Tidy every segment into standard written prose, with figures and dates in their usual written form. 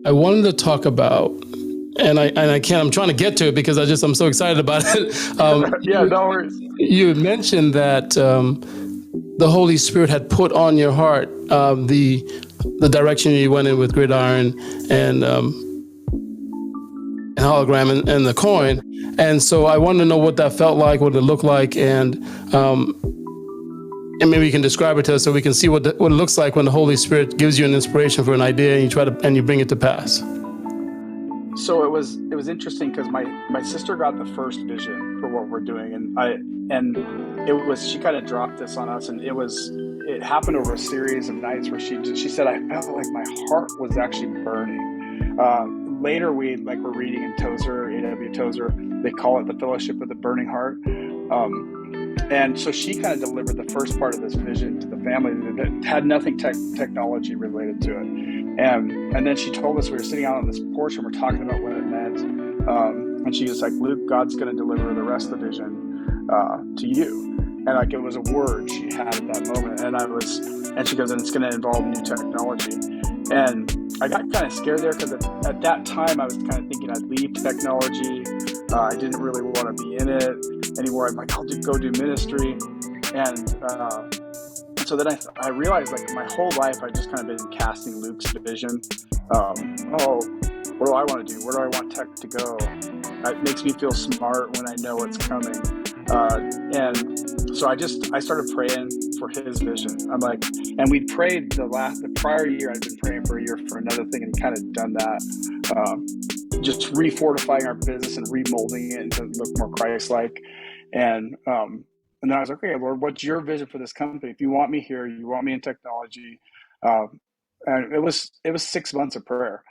I wanted to talk about, and I can't. I'm trying to get to it because I'm so excited about it. Yeah, no worries. You had mentioned that the Holy Spirit had put on your heart the direction you went in with Gridiron and Hologram and the coin, and so I wanted to know what that felt like, what it looked like, and maybe you can describe it to us so we can see what it looks like when the Holy Spirit gives you an inspiration for an idea and you bring it to pass. So it was interesting because my sister got the first vision for what we're doing, and she kind of dropped this on us, and it happened over a series of nights where she said, I felt like my heart was actually burning. Later we're reading in Tozer, A.W. Tozer, they call it the Fellowship of the Burning Heart. And so she kind of delivered the first part of this vision to the family that had nothing technology related to it. And then she told us, we were sitting out on this porch and we're talking about what it meant. And she was like, Luke, God's going to deliver the rest of the vision to you. And it was a word she had at that moment. And she goes, and it's going to involve new technology. And I got kind of scared there because at that time I was kind of thinking I'd leave technology. I didn't really want to be in it anymore. I'm like, I'll go do ministry. And so then I realized my whole life I've just kind of been casting Luke's vision. What do I want to do? Where do I want tech to go? It makes me feel smart when I know it's coming. And so I started praying for his vision. And we prayed the prior year, I'd been praying for a year for another thing and kind of done that. Just refortifying our business and remolding it to look more Christ-like. And then I was like, okay, Lord, what's your vision for this company? If you want me here, you want me in technology. And it was 6 months of prayer,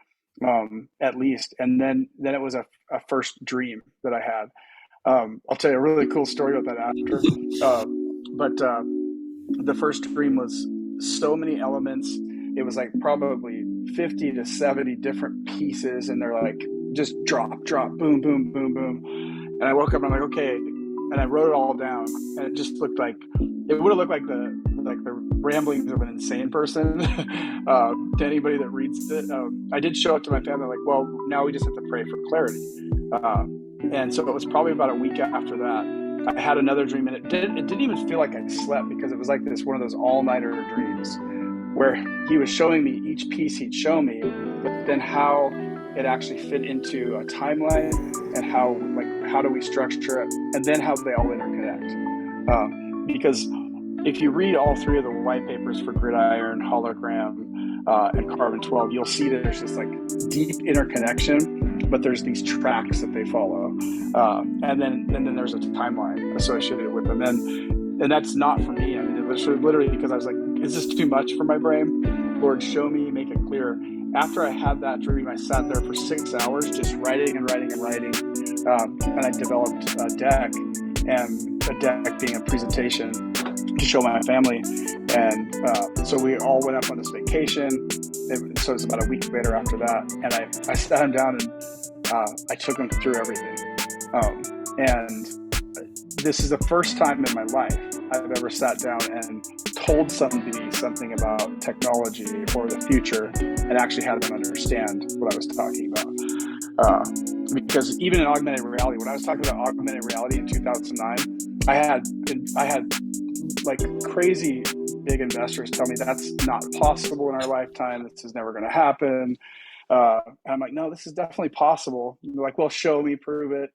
at least. And then it was a first dream that I had. I'll tell you a really cool story about that after. But the first dream was so many elements. It was probably 50 to 70 different pieces, and they're just drop, boom, boom, boom, boom. And I woke up and I'm like, okay. And I wrote it all down, and it just looked like it would have looked like the ramblings of an insane person to anybody that reads it. I did show it to my family, well, now we just have to pray for clarity. And so it was probably about a week after that, I had another dream, and it didn't even feel like I slept, because it was like one of those all-nighter dreams where he was showing me each piece he'd show me, but then how it actually fit into a timeline, and how do we structure it, and then how they all interconnect. Because if you read all three of the white papers for Gridiron, Hologram, and Carbon 12, you'll see that there's this deep interconnection, but there's these tracks that they follow, and then there's a timeline associated with them, and that's not for me. I mean, it was literally because I was like, is this too much for my brain? Lord, show me, make it clear. After I had that dream, I sat there for 6 hours just writing and writing and writing, and I developed a deck, and a deck being a presentation to show my family. And so we all went up on this vacation. So it was about a week later after that, and I sat him down and I took him through everything. And this is the first time in my life I've ever sat down and told somebody something about technology or the future and actually had them understand what I was talking about. Because even in augmented reality, when I was talking about augmented reality in 2009, I had crazy big investors tell me that's not possible in our lifetime. This is never going to happen. And I'm like, no, this is definitely possible. And they're like, well, show me, prove it.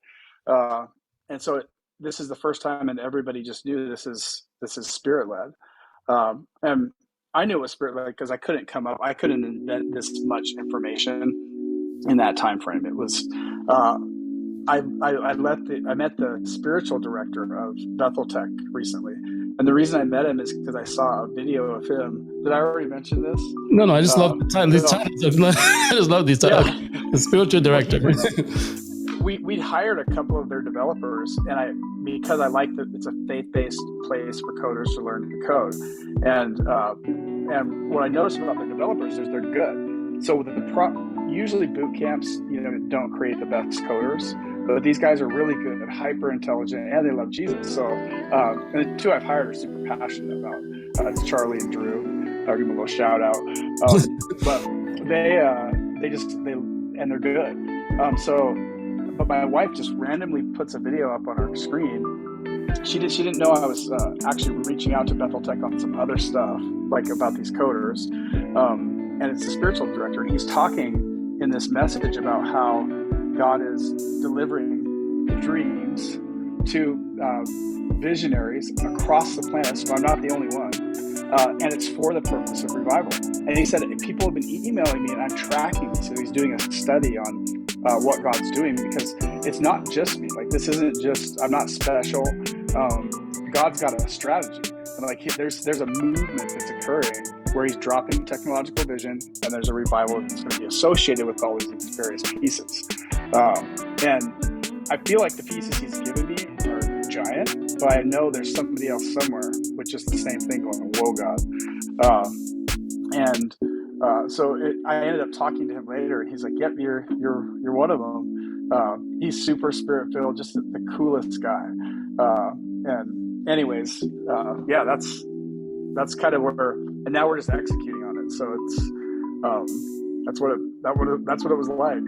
And so this is the first time, and everybody just knew this is spirit-led. And I knew it was spirit-led because I couldn't invent this much information in that time frame. It was I met the spiritual director of Bethel Tech recently, and the reason I met him is because I saw a video of him. Did I already mention this? No, I just love the title. These titles. I just love these titles. Yeah. The spiritual director. We'd hired a couple of their developers, and because I like that it's a faith-based place for coders to learn to code, and what I noticed about their developers is they're good. So usually boot camps, don't create the best coders, but these guys are really good, hyper intelligent, and they love Jesus. So, and the two I've hired are super passionate about. It's Charlie and Drew. I'll give them a little shout out. But and they're good. But my wife just randomly puts a video up on our screen. She didn't know I was actually reaching out to Bethel Tech on some other stuff, like about these coders. And it's the spiritual director, and he's talking in this message about how God is delivering dreams to visionaries across the planet. So I'm not the only one. And it's for the purpose of revival. And he said, people have been emailing me, and I'm tracking. So he's doing a study on what God's doing, because it's not just me. Like, this isn't just, I'm not special. God's got a strategy. And like, there's a movement that's occurring where he's dropping technological vision, and there's a revival that's going to be associated with all these various pieces. And I feel like the pieces he's given me are giant, but I know there's somebody else somewhere with just the same thing going, whoa, God. I ended up talking to him later, and he's like, yep, you're one of them. He's super spirit filled, just the coolest guy. And anyways, that's kind of where, and now we're just executing on it. So it's, that's what it was like.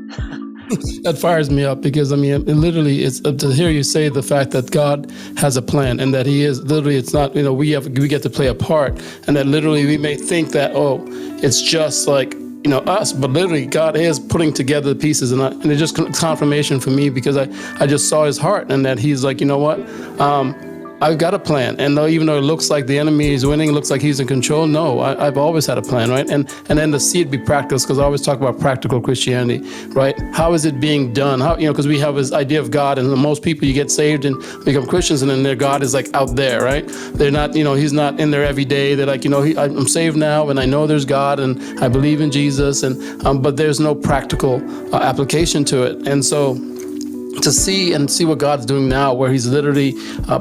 That fires me up, because I mean, it literally, it's to hear you say the fact that God has a plan, and that he is literally, it's not, we get to play a part, and that literally we may think that, oh, it's just like, us, but literally God is putting together the pieces, and it's just confirmation for me, because I just saw his heart, and that he's like, you know what, I've got a plan. And even though it looks like the enemy is winning, it looks like he's in control, no, I've always had a plan, right? And then to see it be practiced, because I always talk about practical Christianity, right? How is it being done? How, because we have this idea of God, and most people, you get saved and become Christians, and then their God is like out there, right? They're not, he's not in there every day. They're like, I'm saved now, and I know there's God, and I believe in Jesus, and but there's no practical application to it. And so to see what God's doing now, where he's literally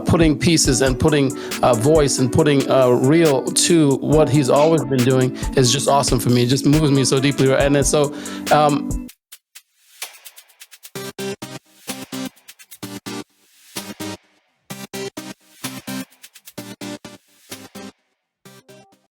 putting pieces and putting voice and putting real to what he's always been doing, is just awesome for me. It just moves me so deeply. And then so